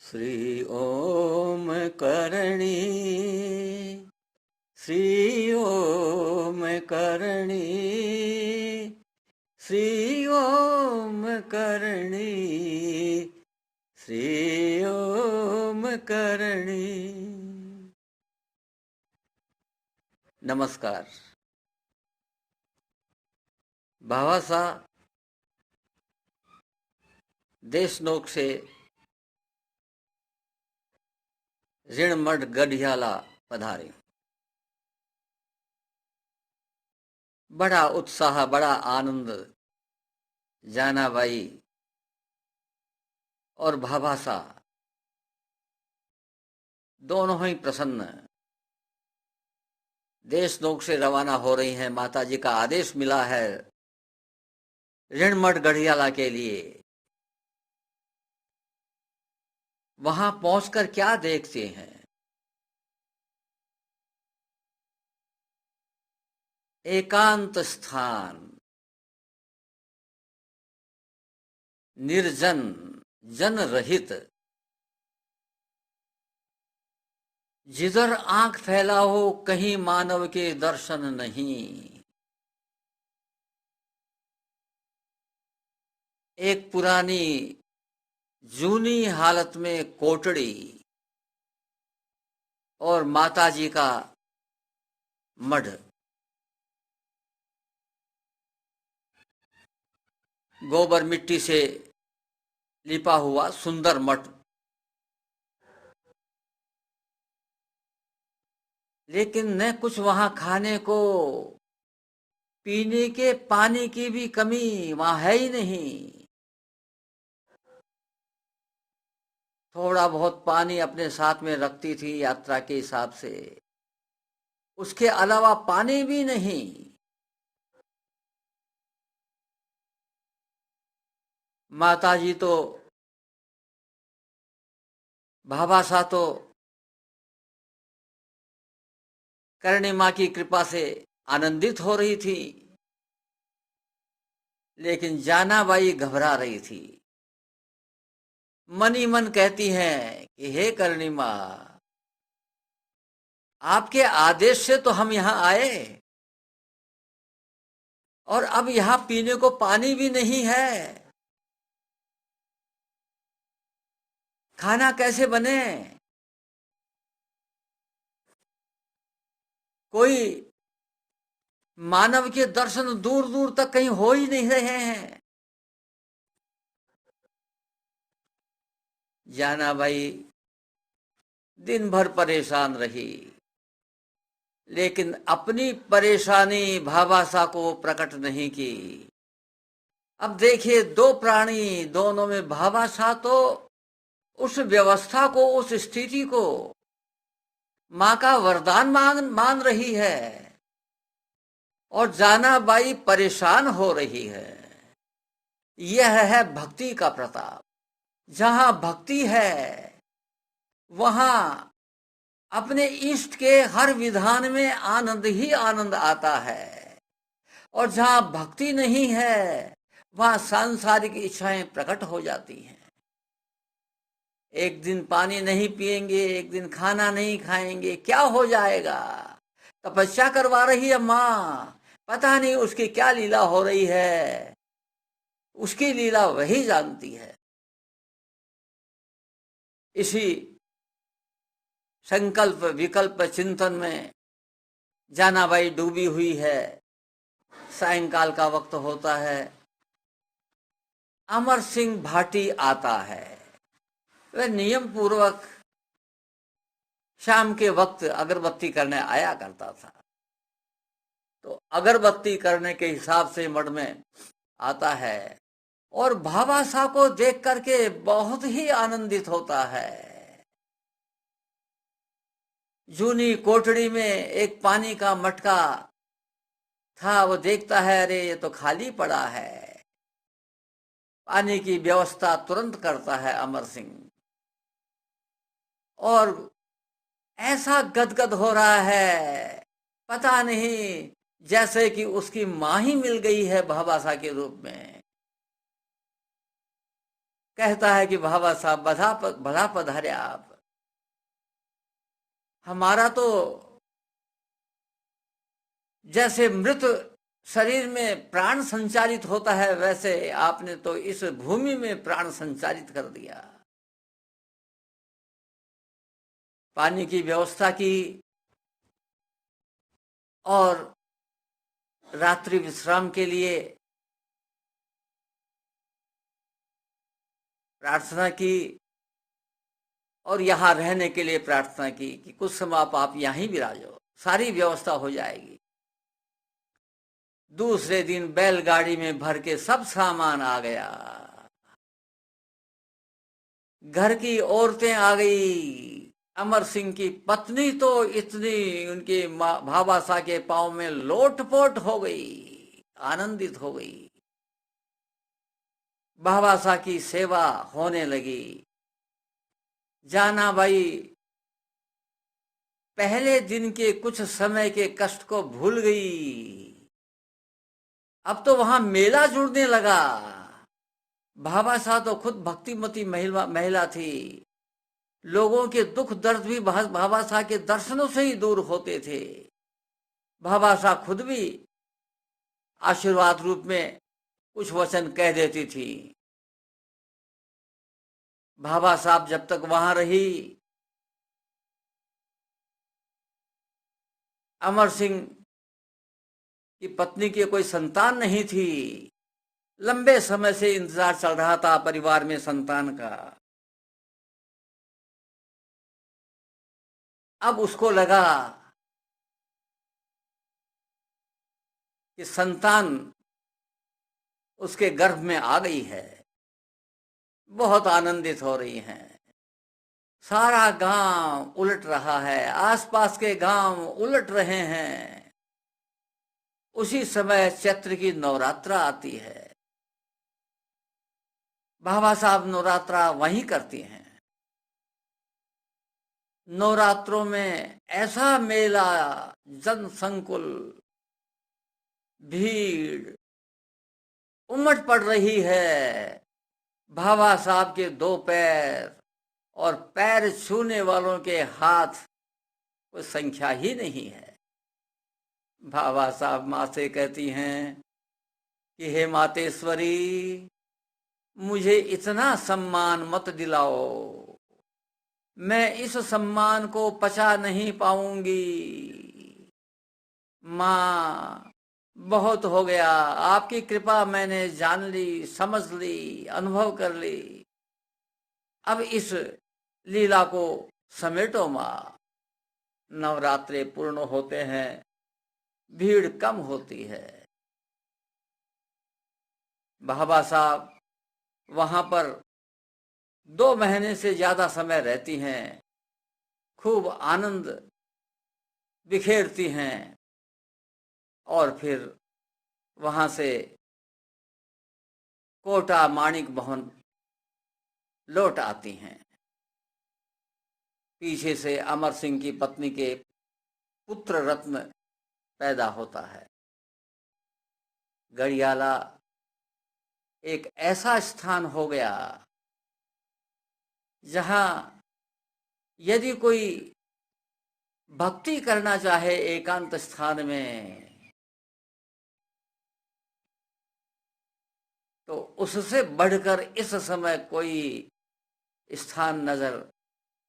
श्री ओम करणी, श्री ओम करणी, श्री ओम करणी, श्री ओम करणी। नमस्कार। भावासा देशनोक से ऋणमठ गढ़ियाला पधारे। बड़ा उत्साह, बड़ा आनंद। जानाबाई और भाभासा दोनों ही प्रसन्न देशनोक से रवाना हो रही हैं। माताजी का आदेश मिला है ऋणमठ गढ़ियाला के लिए। वहां पहुंचकर क्या देखते हैं? एकांत स्थान, निर्जन, जन रहित, जिधर आंख फैला हो कहीं मानव के दर्शन नहीं। एक पुरानी जूनी हालत में कोटड़ी और माताजी का मठ। गोबर मिट्टी से लिपा हुआ सुंदर मठ, लेकिन न कुछ वहां खाने को, पीने के पानी की भी कमी वहां है ही नहीं। थोड़ा बहुत पानी अपने साथ में रखती थी यात्रा के हिसाब से, उसके अलावा पानी भी नहीं। माताजी तो, भाभासा तो करणी मां की कृपा से आनंदित हो रही थी, लेकिन जानाबाई घबरा रही थी। मन ही मन कहती हैं कि हे करणी मां, आपके आदेश से तो हम यहां आए और अब यहां पीने को पानी भी नहीं है। खाना कैसे बने? कोई मानव के दर्शन दूर दूर तक कहीं हो ही नहीं रहे हैं। जानाबाई दिन भर परेशान रही, लेकिन अपनी परेशानी भाभासा को प्रकट नहीं की। अब देखिए, दो प्राणी, दोनों में भाभासा तो उस व्यवस्था को, उस स्थिति को मां का वरदान मान रही है और जानाबाई परेशान हो रही है। यह है भक्ति का प्रताप। जहां भक्ति है वहां अपने इष्ट के हर विधान में आनंद ही आनंद आता है, और जहां भक्ति नहीं है वहां सांसारिक इच्छाएं प्रकट हो जाती हैं। एक दिन पानी नहीं पिएंगे, एक दिन खाना नहीं खाएंगे, क्या हो जाएगा? तपस्या करवा रही है मां, पता नहीं उसकी क्या लीला हो रही है, उसकी लीला वही जानती है। इसी संकल्प विकल्प चिंतन में जानाबाई डूबी हुई है। सायंकाल का वक्त होता है। अमर सिंह भाटी आता है। वह नियम पूर्वक शाम के वक्त अगरबत्ती करने आया करता था, तो अगरबत्ती करने के हिसाब से मठ में आता है और भाभासा को देख करके बहुत ही आनंदित होता है। जूनी कोठड़ी में एक पानी का मटका था, वो देखता है, अरे ये तो खाली पड़ा है। पानी की व्यवस्था तुरंत करता है अमर सिंह, और ऐसा गदगद हो रहा है, पता नहीं, जैसे कि उसकी मां ही मिल गई है भाभासा के रूप में। कहता है कि बाबा साहब भला पधारे आप। हमारा तो जैसे मृत शरीर में प्राण संचारित होता है, वैसे आपने तो इस भूमि में प्राण संचारित कर दिया। पानी की व्यवस्था की और रात्रि विश्राम के लिए प्रार्थना की और यहाँ रहने के लिए प्रार्थना की कि कुछ समय आप यहीं विराजो, सारी व्यवस्था हो जाएगी। दूसरे दिन बैलगाड़ी में भर के सब सामान आ गया। घर की औरतें आ गई। अमर सिंह की पत्नी तो इतनी उनके भाभा साहब के पांव में लोटपोट हो गई, आनंदित हो गई। भाभा साहब की सेवा होने लगी। जाना भाई पहले दिन के कुछ समय के कष्ट को भूल गई। अब तो वहां मेला जुड़ने लगा। भाभा साहब तो खुद भक्तिमती महिला थी। लोगों के दुख दर्द भी भाभा साहब के दर्शनों से ही दूर होते थे। भाभा साहब खुद भी आशीर्वाद रूप में कुछ वचन कह देती थी। भाभा साहब जब तक वहां रही, अमर सिंह की पत्नी की कोई संतान नहीं थी। लंबे समय से इंतजार चल रहा था परिवार में संतान का। अब उसको लगा कि संतान उसके गर्भ में आ गई है। बहुत आनंदित हो रही हैं। सारा गांव उलट रहा है, आसपास के गांव उलट रहे हैं। उसी समय चैत्र की नवरात्रा आती है। बाबा साहब नवरात्रा वहीं करती हैं। नवरात्रों में ऐसा मेला, जन संकुल, भीड़ उमड़ पड़ रही है। बाबा साहब के दो पैर और पैर छूने वालों के हाथ कोई संख्या ही नहीं है। बाबा साहब माँ से कहती हैं कि हे मातेश्वरी, मुझे इतना सम्मान मत दिलाओ, मैं इस सम्मान को पचा नहीं पाऊंगी। माँ बहुत हो गया, आपकी कृपा मैंने जान ली, समझ ली, अनुभव कर ली। अब इस लीला को समेटो माँ। नवरात्रे पूर्ण होते हैं, भीड़ कम होती है। बाबा साहब वहां पर 2 महीने से ज्यादा समय रहती हैं। खूब आनंद बिखेरती हैं और फिर वहां से कोटा माणिक भवन लौट आती हैं। पीछे से अमर सिंह की पत्नी के पुत्र रत्न पैदा होता है। गढ़ियाला एक ऐसा स्थान हो गया जहां यदि कोई भक्ति करना चाहे एकांत स्थान में, तो उससे बढ़कर इस समय कोई स्थान नजर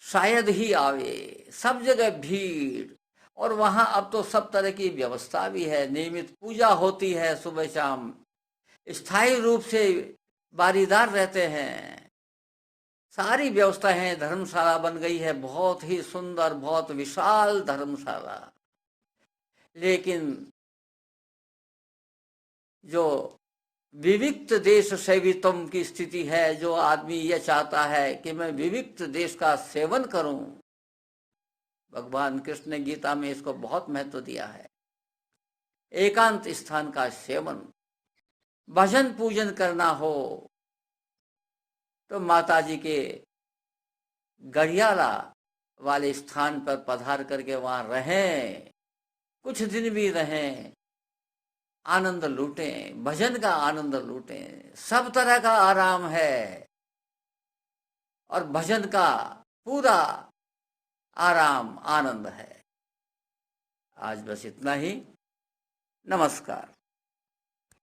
शायद ही आवे। सब जगह भीड़, और वहां अब तो सब तरह की व्यवस्था भी है। नियमित पूजा होती है सुबह शाम। स्थायी रूप से बारीदार रहते हैं। सारी व्यवस्था है। धर्मशाला बन गई है, बहुत ही सुंदर, बहुत विशाल धर्मशाला। लेकिन जो विविक्त देश सेवित्वम की स्थिति है, जो आदमी यह चाहता है कि मैं विविक्त देश का सेवन करूं, भगवान कृष्ण ने गीता में इसको बहुत महत्व दिया है। एकांत स्थान का सेवन, भजन पूजन करना हो तो माता जी के गढ़ियाला वाले स्थान पर पधार करके वहां रहें, कुछ दिन भी रहें, आनंद लूटें, भजन का आनंद लूटें। सब तरह का आराम है। और भजन का पूरा आराम आनंद है। आज बस इतना ही। नमस्कार।